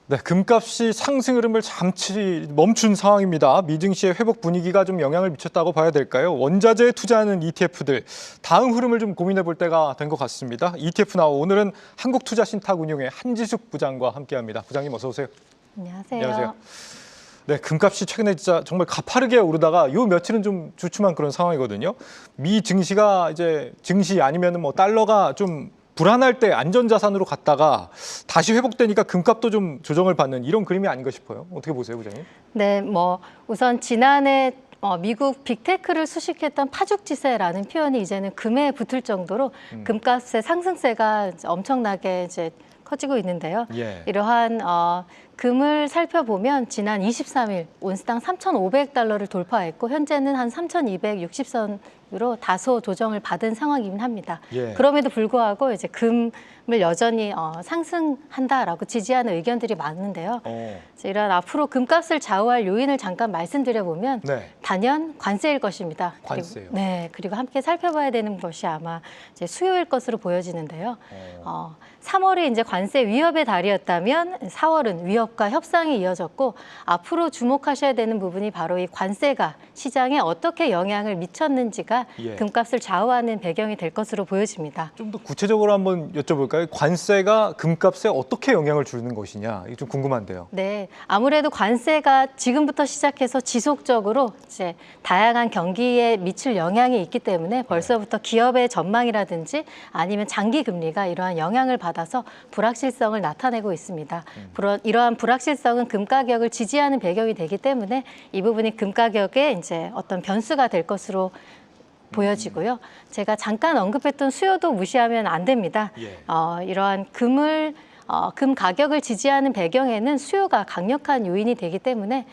네, 금값이 상승 흐름을 잠시 멈춘 상황입니다. 미증시의 회복 분위기가 좀 영향을 미쳤다고 봐야 될까요? 원자재에 투자하는 ETF들, 다음 흐름을 좀 고민해 볼 때가 된 것 같습니다. ETF 나우 오늘은 한국투자신탁운용의 한지숙 부장과 함께합니다. 부장님 어서 오세요. 안녕하세요. 안녕하세요. 네, 금값이 최근에 진짜 정말 가파르게 오르다가 요 며칠은 좀 주춤한 그런 상황이거든요. 미 증시가 이제 증시 아니면은 뭐 달러가 좀 불안할 때 안전자산으로 갔다가 다시 회복되니까 금값도 좀 조정을 받는 이런 그림이 아닌가 싶어요. 어떻게 보세요, 부장님? 네, 우선 지난해 미국 빅테크를 수식했던 파죽지세라는 표현이 이제는 금에 붙을 정도로 금값의 상승세가 엄청나게 이제 커지고 있는데요. 예. 이러한 금을 살펴보면 지난 23일 온스당 3,500달러를 돌파했고 현재는 한 3,260선으로 다소 조정을 받은 상황이긴 합니다. 예. 그럼에도 불구하고 이제 금을 여전히 상승한다라고 지지하는 의견들이 많은데요. 이런 앞으로 금값을 좌우할 요인을 잠깐 말씀드려보면 네. 단연 관세일 것입니다. 관세요. 그리고 함께 살펴봐야 되는 것이 아마 이제 수요일 것으로 보여지는데요. 3월이 이제 관세 위협의 달이었다면 4월은 위협과 협상이 이어졌고 앞으로 주목하셔야 되는 부분이 바로 이 관세가 시장에 어떻게 영향을 미쳤는지가 예. 금값을 좌우하는 배경이 될 것으로 보여집니다. 좀 더 구체적으로 한번 여쭤볼까요? 관세가 금값에 어떻게 영향을 주는 것이냐, 이게 좀 궁금한데요. 네, 아무래도 관세가 지금부터 시작해서 지속적으로 이제 다양한 경기에 미칠 영향이 있기 때문에 벌써부터 기업의 전망이라든지 아니면 장기 금리가 이러한 영향을 받아서 불확실성을 나타내고 있습니다. 이러한 불확실성은 금 가격을 지지하는 배경이 되기 때문에 이 부분이 금 가격에 이제 어떤 변수가 될 것으로 보여지고요. 제가 잠깐 언급했던 수요도 무시하면 안 됩니다. 예. 이러한 금 가격을 지지하는 배경에는 수요가 강력한 요인이 되기 때문에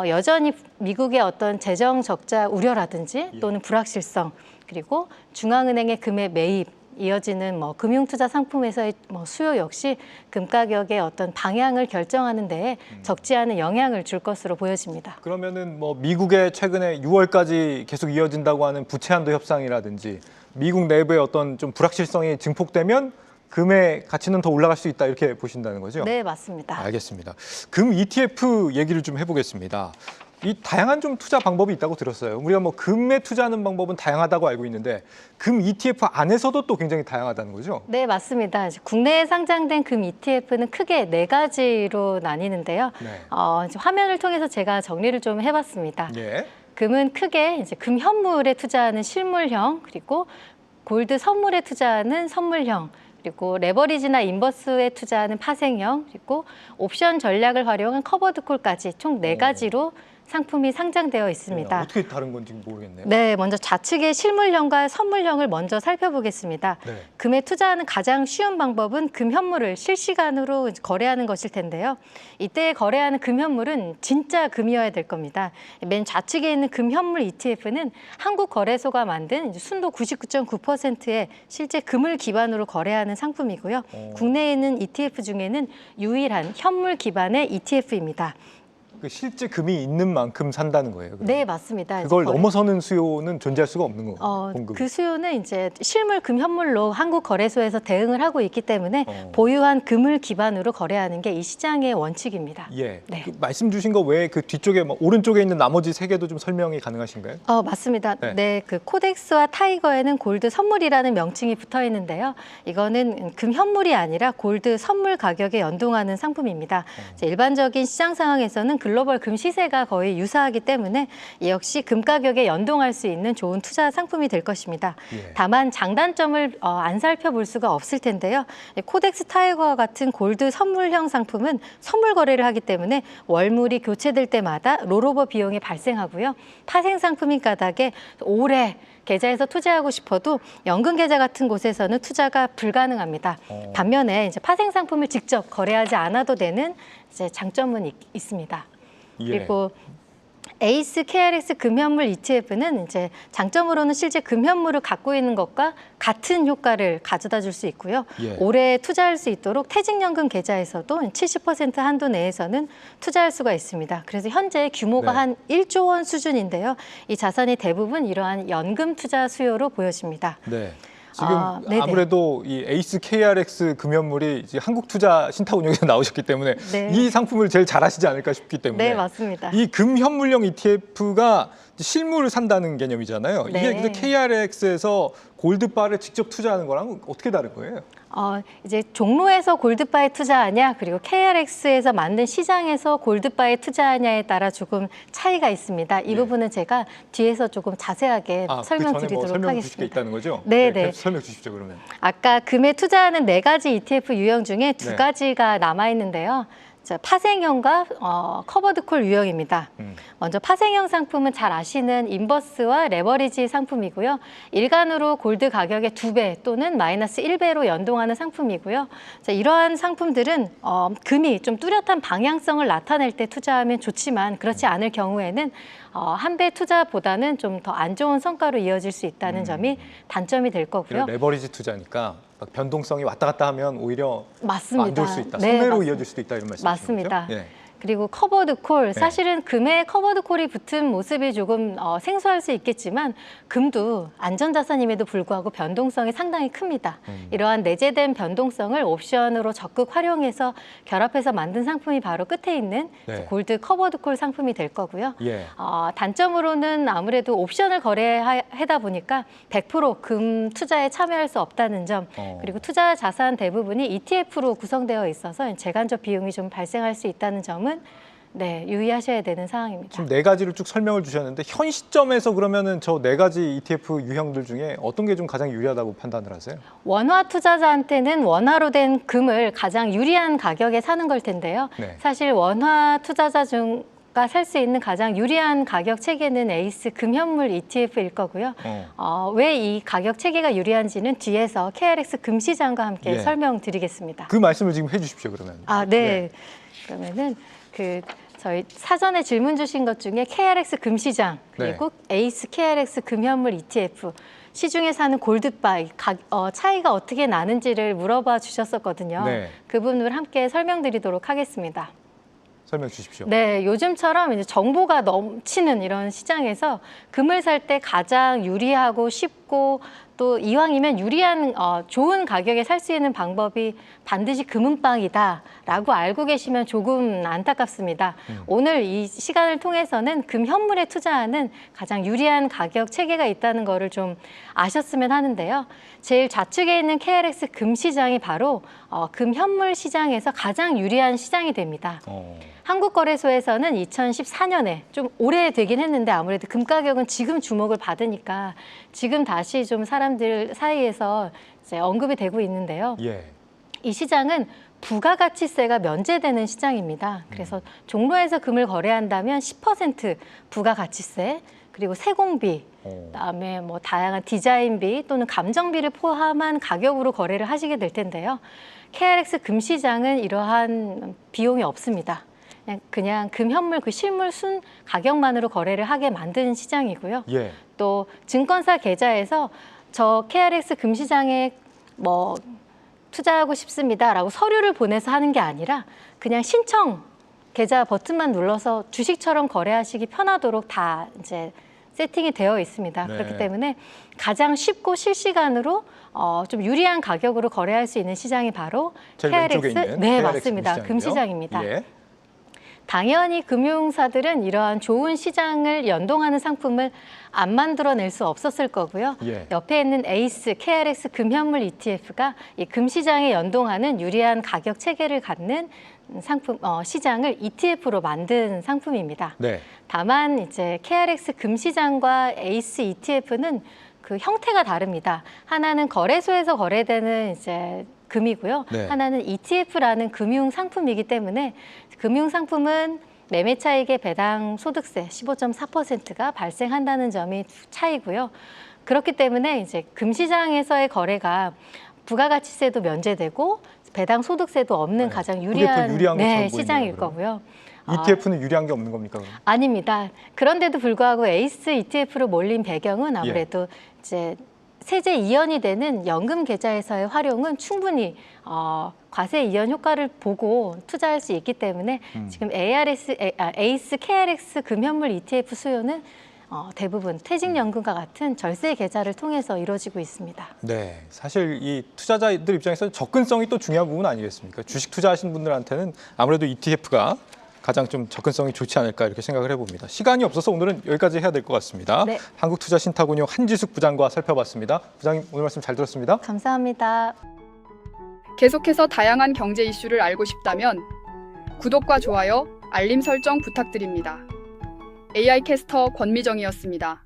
여전히 미국의 어떤 재정 적자 우려라든지 또는 불확실성 그리고 중앙은행의 금의 매입 이어지는 금융투자 상품에서의 수요 역시 금 가격의 어떤 방향을 결정하는 데에 적지 않은 영향을 줄 것으로 보여집니다. 그러면은 미국의 최근에 6월까지 계속 이어진다고 하는 부채 한도 협상이라든지 미국 내부의 어떤 좀 불확실성이 증폭되면 금의 가치는 더 올라갈 수 있다 이렇게 보신다는 거죠? 네, 맞습니다. 알겠습니다. 금 ETF 얘기를 좀 해보겠습니다. 이 다양한 좀 투자 방법이 있다고 들었어요. 우리가 금에 투자하는 방법은 다양하다고 알고 있는데 금 ETF 안에서도 또 굉장히 다양하다는 거죠? 네, 맞습니다. 국내에 상장된 금 ETF는 크게 4가지로 나뉘는데요. 네. 이제 화면을 통해서 제가 정리를 좀 해봤습니다. 예. 금은 크게 이제 금 현물에 투자하는 실물형, 그리고 골드 선물에 투자하는 선물형, 그리고 레버리지나 인버스에 투자하는 파생형, 그리고 옵션 전략을 활용한 커버드콜까지 총 4가지로 상품이 상장되어 있습니다. 네, 어떻게 다른 건지 모르겠네요. 네, 먼저 좌측의 실물형과 선물형을 먼저 살펴보겠습니다. 네. 금에 투자하는 가장 쉬운 방법은 금 현물을 실시간으로 거래하는 것일 텐데요. 이때 거래하는 금 현물은 진짜 금이어야 될 겁니다. 맨 좌측에 있는 금 현물 ETF는 한국 거래소가 만든 순도 99.9%의 실제 금을 기반으로 거래하는 상품이고요. 국내에 있는 ETF 중에는 유일한 현물 기반의 ETF입니다. 실제 금이 있는 만큼 산다는 거예요. 그러면. 네, 맞습니다. 그걸 넘어서는 수요는 존재할 수가 없는 거예요. 공급이. 그 수요는 이제 실물 금 현물로 한국 거래소에서 대응을 하고 있기 때문에 보유한 금을 기반으로 거래하는 게 이 시장의 원칙입니다. 예. 네. 말씀 주신 거 외에 그 뒤쪽에 오른쪽에 있는 나머지 3개도 좀 설명이 가능하신가요? 맞습니다. 네. 네, 그 코덱스와 타이거에는 골드 선물이라는 명칭이 붙어 있는데요. 이거는 금 현물이 아니라 골드 선물 가격에 연동하는 상품입니다. 이제 일반적인 시장 상황에서는 글로벌 금 시세가 거의 유사하기 때문에 이 역시 금 가격에 연동할 수 있는 좋은 투자 상품이 될 것입니다. 예. 다만 장단점을 안 살펴볼 수가 없을 텐데요. 코덱스 타이거와 같은 골드 선물형 상품은 선물 거래를 하기 때문에 월물이 교체될 때마다 롤오버 비용이 발생하고요. 파생 상품인 까닭에 오래 계좌에서 투자하고 싶어도 연금 계좌 같은 곳에서는 투자가 불가능합니다. 반면에 이제 파생 상품을 직접 거래하지 않아도 되는 이제 장점은 있습니다. 예. 그리고 에이스 KRX 금현물 ETF는 이제 장점으로는 실제 금현물을 갖고 있는 것과 같은 효과를 가져다 줄 수 있고요. 예. 오래 투자할 수 있도록 퇴직연금 계좌에서도 70% 한도 내에서는 투자할 수가 있습니다. 그래서 현재 규모가 네. 한 1조 원 수준인데요. 이 자산이 대부분 이러한 연금 투자 수요로 보여집니다. 네. 지금 네네. 아무래도 이 에이스 KRX 금연물이 이제 한국투자 신탁운용에서 나오셨기 때문에 네. 이 상품을 제일 잘 아시지 않을까 싶기 때문에 네, 맞습니다. 이 금현물용 ETF가 실물을 산다는 개념이잖아요. 네. 이게 근데 KRX에서 골드바를 직접 투자하는 거랑 어떻게 다른 거예요? 이제 종로에서 골드바에 투자하냐, 그리고 KRX에서 만든 시장에서 골드바에 투자하냐에 따라 조금 차이가 있습니다. 이 예. 부분은 제가 뒤에서 조금 자세하게 그 전에 설명드리도록 설명 주실 게 하겠습니다. 있다는 거죠? 네, 네. 계속 설명 주십시오 그러면. 아까 금에 투자하는 4가지 ETF 유형 중에 2가지가 남아 있는데요. 파생형과 커버드콜 유형입니다. 먼저 파생형 상품은 잘 아시는 인버스와 레버리지 상품이고요. 일간으로 골드 가격의 2배 또는 마이너스 1배로 연동하는 상품이고요. 이러한 상품들은 금이 좀 뚜렷한 방향성을 나타낼 때 투자하면 좋지만 그렇지 않을 경우에는 한 배 투자보다는 좀 더 안 좋은 성과로 이어질 수 있다는 점이 단점이 될 거고요. 레버리지 투자니까 막 변동성이 왔다 갔다 하면 오히려 맞습니다. 안 좋을 수 있다. 네, 손해로 맞습니다. 이어질 수도 있다 이런 말씀이시죠? 맞습니다. 예. 그리고 커버드콜, 사실은 금에 커버드콜이 붙은 모습이 조금 생소할 수 있겠지만 금도 안전자산임에도 불구하고 변동성이 상당히 큽니다. 이러한 내재된 변동성을 옵션으로 적극 활용해서 결합해서 만든 상품이 바로 끝에 있는 네. 골드 커버드콜 상품이 될 거고요. 예. 단점으로는 아무래도 옵션을 거래하다 보니까 100% 금 투자에 참여할 수 없다는 점, 그리고 투자 자산 대부분이 ETF로 구성되어 있어서 재간접 비용이 좀 발생할 수 있다는 점은 유의하셔야 되는 사항입니다. 지금 4가지를 쭉 설명을 주셨는데 현 시점에서 그러면은 저 4가지 ETF 유형들 중에 어떤 게 좀 가장 유리하다고 판단을 하세요? 원화 투자자한테는 원화로 된 금을 가장 유리한 가격에 사는 걸 텐데요. 네. 사실 원화 투자자 중 살 수 있는 가장 유리한 가격 체계는 에이스 금현물 ETF일 거고요. 왜 이 가격 체계가 유리한지는 뒤에서 KRX 금시장과 함께 설명드리겠습니다. 그 말씀을 지금 해주십시오 그러면. 네. 그러면은 저희 사전에 질문 주신 것 중에 KRX 금시장 그리고 에이스 KRX 금현물 ETF 시중에 사는 골드바 차이가 어떻게 나는지를 물어봐 주셨었거든요. 네. 그 부분을 함께 설명드리도록 하겠습니다. 설명 주십시오. 네, 요즘처럼 이제 정보가 넘치는 이런 시장에서 금을 살 때 가장 유리하고 쉽고 또 이왕이면 유리한 좋은 가격에 살 수 있는 방법이 반드시 금은방이다라고 알고 계시면 조금 안타깝습니다. 오늘 이 시간을 통해서는 금 현물에 투자하는 가장 유리한 가격 체계가 있다는 거를 좀 아셨으면 하는데요. 제일 좌측에 있는 KRX 금 시장이 바로 금 현물 시장에서 가장 유리한 시장이 됩니다. 한국거래소에서는 2014년에 좀 오래되긴 했는데 아무래도 금 가격은 지금 주목을 받으니까 지금 다시 좀 사람들 사이에서 이제 언급이 되고 있는데요. 이 시장은 부가가치세가 면제되는 시장입니다. 그래서 종로에서 금을 거래한다면 10% 부가가치세, 그리고 세공비, 그다음에 뭐 다양한 디자인비 또는 감정비를 포함한 가격으로 거래를 하시게 될 텐데요. KRX 금 시장은 이러한 비용이 없습니다. 그냥 금 현물 그 실물 순 가격만으로 거래를 하게 만드는 시장이고요. 또 증권사 계좌에서 저 KRX 금 시장에 뭐 투자하고 싶습니다라고 서류를 보내서 하는 게 아니라 그냥 신청 계좌 버튼만 눌러서 주식처럼 거래하시기 편하도록 다 이제 세팅이 되어 있습니다. 그렇기 때문에 가장 쉽고 실시간으로 좀 유리한 가격으로 거래할 수 있는 시장이 바로 KRX, 네, 맞습니다. 금 시장입니다. 당연히 금융사들은 이러한 좋은 시장을 연동하는 상품을 안 만들어낼 수 없었을 거고요. 옆에 있는 에이스 KRX 금현물 ETF가 이 금시장에 연동하는 유리한 가격 체계를 갖는 상품 시장을 ETF로 만든 상품입니다. 다만 이제 KRX 금시장과 에이스 ETF는 그 형태가 다릅니다. 하나는 거래소에서 거래되는 이제 금이고요. 하나는 ETF라는 금융 상품이기 때문에 금융 상품은 매매 차익의 배당 소득세 15.4%가 발생한다는 점이 차이고요. 그렇기 때문에 이제 금시장에서의 거래가 부가가치세도 면제되고 배당 소득세도 없는 가장 유리한 시장일 거고요. ETF는 유리한 게 없는 겁니까? 그럼? 아닙니다. 그런데도 불구하고 에이스 ETF로 몰린 배경은 아무래도 이제 세제 이연이 되는 연금 계좌에서의 활용은 충분히 과세 이연 효과를 보고 투자할 수 있기 때문에 지금 에이스 KRX 금현물 ETF 수요는 대부분 퇴직연금과 같은 절세 계좌를 통해서 이루어지고 있습니다. 네, 사실 이 투자자들 입장에서 접근성이 또 중요한 부분 아니겠습니까? 주식 투자하신 분들한테는 아무래도 ETF가 가장 좀 접근성이 좋지 않을까 이렇게 생각을 해봅니다. 시간이 없어서 오늘은 여기까지 해야 될 것 같습니다. 네. 한국투자신탁운용 한지숙 부장과 살펴봤습니다. 부장님 오늘 말씀 잘 들었습니다. 감사합니다. 계속해서 다양한 경제 이슈를 알고 싶다면 구독과 좋아요, 알림 설정 부탁드립니다. AI 캐스터 권미정이었습니다.